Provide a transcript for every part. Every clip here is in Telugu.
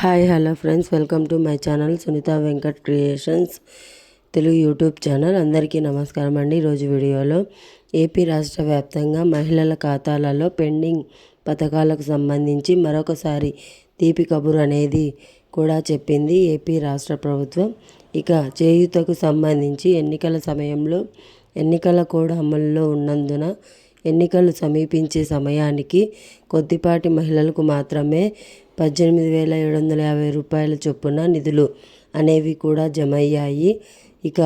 Hi hello friends, welcome to my channel Sunitha Venkat creations Telugu YouTube channel. అందరికీ నమస్కారం అండి. ఈరోజు వీడియోలో ఏపీ రాష్ట్ర వ్యాప్తంగా మహిళల ఖాతాలలో పెండింగ్ పథకాలకు సంబంధించి మరొకసారి తీపి కబురు అనేది కూడా చెప్పింది ఏపీ రాష్ట్ర ప్రభుత్వం. ఇక చేయూతకు సంబంధించి ఎన్నికల సమయంలో ఎన్నికల కోడ్ అమల్లో ఉన్నందున ఎన్నికలు సమీపించే సమయానికి కొద్దిపాటి మహిళలకు మాత్రమే 18,750 రూపాయల చొప్పున నిధులు అనేవి కూడా జమ అయ్యాయి. ఇక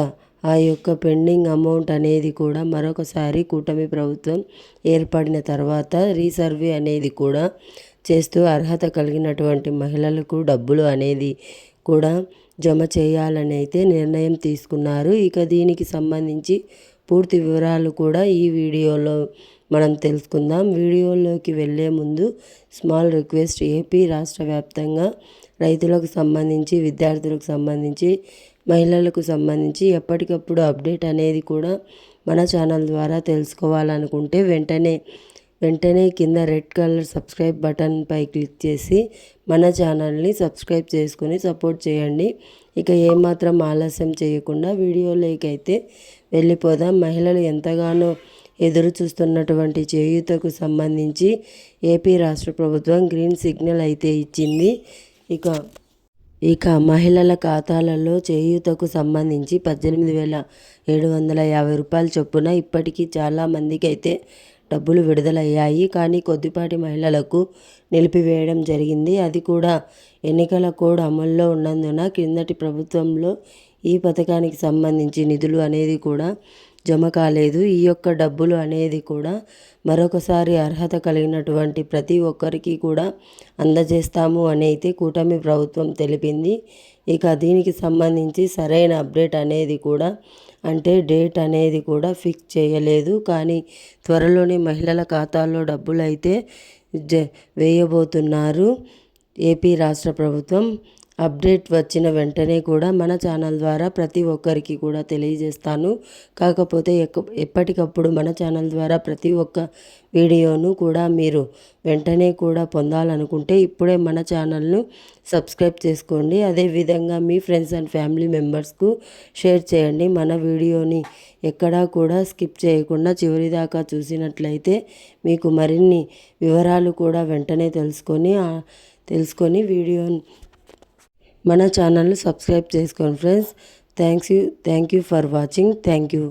ఆ యొక్క పెండింగ్ అమౌంట్ అనేది కూడా మరొకసారి కూటమి ప్రభుత్వం ఏర్పడిన తర్వాత రీసర్వే అనేది కూడా చేస్తూ అర్హత కలిగినటువంటి మహిళలకు డబ్బులు అనేది కూడా జమ చేయాలని అయితే నిర్ణయం తీసుకున్నారు. ఇక దీనికి సంబంధించి పూర్తి వివరాలు కూడా ఈ వీడియోలో మనం తెలుసుకుందాం. వీడియోలోకి వెళ్ళే ముందు స్మాల్ రిక్వెస్ట్, ఏపీ రాష్ట్ర వ్యాప్తంగా రైతులకు సంబంధించి, విద్యార్థులకు సంబంధించి, మహిళలకు సంబంధించి ఎప్పటికప్పుడు అప్డేట్ అనేది కూడా మన ఛానల్ ద్వారా తెలుసుకోవాలనుకుంటే వెంటనే కింద రెడ్ కలర్ సబ్స్క్రైబ్ బటన్పై క్లిక్ చేసి మన ఛానల్ని సబ్స్క్రైబ్ చేసుకొని సపోర్ట్ చేయండి. ఇక ఏమాత్రం ఆలస్యం చేయకుండా వీడియోలోకి అయితే వెళ్ళిపోదాం. మహిళలు ఎంతగానో ఎదురు చూస్తున్నటువంటి చేయూతకు సంబంధించి ఏపీ రాష్ట్ర ప్రభుత్వం గ్రీన్ సిగ్నల్ అయితే ఇచ్చింది. ఇక మహిళల ఖాతాలలో చేయూతకు సంబంధించి 18,750 రూపాయల చొప్పున ఇప్పటికీ చాలామందికి అయితే డబ్బులు విడుదలయ్యాయి. కానీ కొద్దిపాటి మహిళలకు నిలిపివేయడం జరిగింది. అది కూడా ఎన్నికల కోడ్ అమల్లో ఉన్నందున క్రిందటి ప్రభుత్వంలో ఈ పథకానికి సంబంధించి నిధులు అనేది కూడా జమ కాలేదు. ఈ యొక్క డబ్బులు అనేది కూడా మరొకసారి అర్హత కలిగినటువంటి ప్రతి ఒక్కరికి కూడా అందజేస్తాము అని అయితే కూటమి ప్రభుత్వం తెలిపింది. ఇక దీనికి సంబంధించి సరైన అప్డేట్ అనేది కూడా, అంటే డేట్ అనేది కూడా ఫిక్స్ చేయలేదు. కానీ త్వరలోనే మహిళల ఖాతాల్లో డబ్బులు అయితే వేయబోతున్నారు ఏపీ రాష్ట్ర ప్రభుత్వం. అప్డేట్ వచ్చిన వెంటనే కూడా మన ఛానల్ ద్వారా ప్రతి ఒక్కరికి కూడా తెలియజేస్తాను. కాకపోతే ఎప్పటికప్పుడు మన ఛానల్ ద్వారా ప్రతి ఒక్క వీడియోను కూడా మీరు వెంటనే కూడా పొందాలనుకుంటే ఇప్పుడే మన ఛానల్ను సబ్స్క్రైబ్ చేసుకోండి. అదేవిధంగా మీ ఫ్రెండ్స్ అండ్ ఫ్యామిలీ మెంబర్స్కు షేర్ చేయండి. మన వీడియోని ఎక్కడా కూడా స్కిప్ చేయకుండా చివరి దాకా చూసినట్లయితే మీకు మరిన్ని వివరాలు కూడా వెంటనే తెలుసుకొని వీడియోని మన ఛానల్ని సబ్స్క్రైబ్ చేసుకోండి friends. Thank you for watching. Thank you.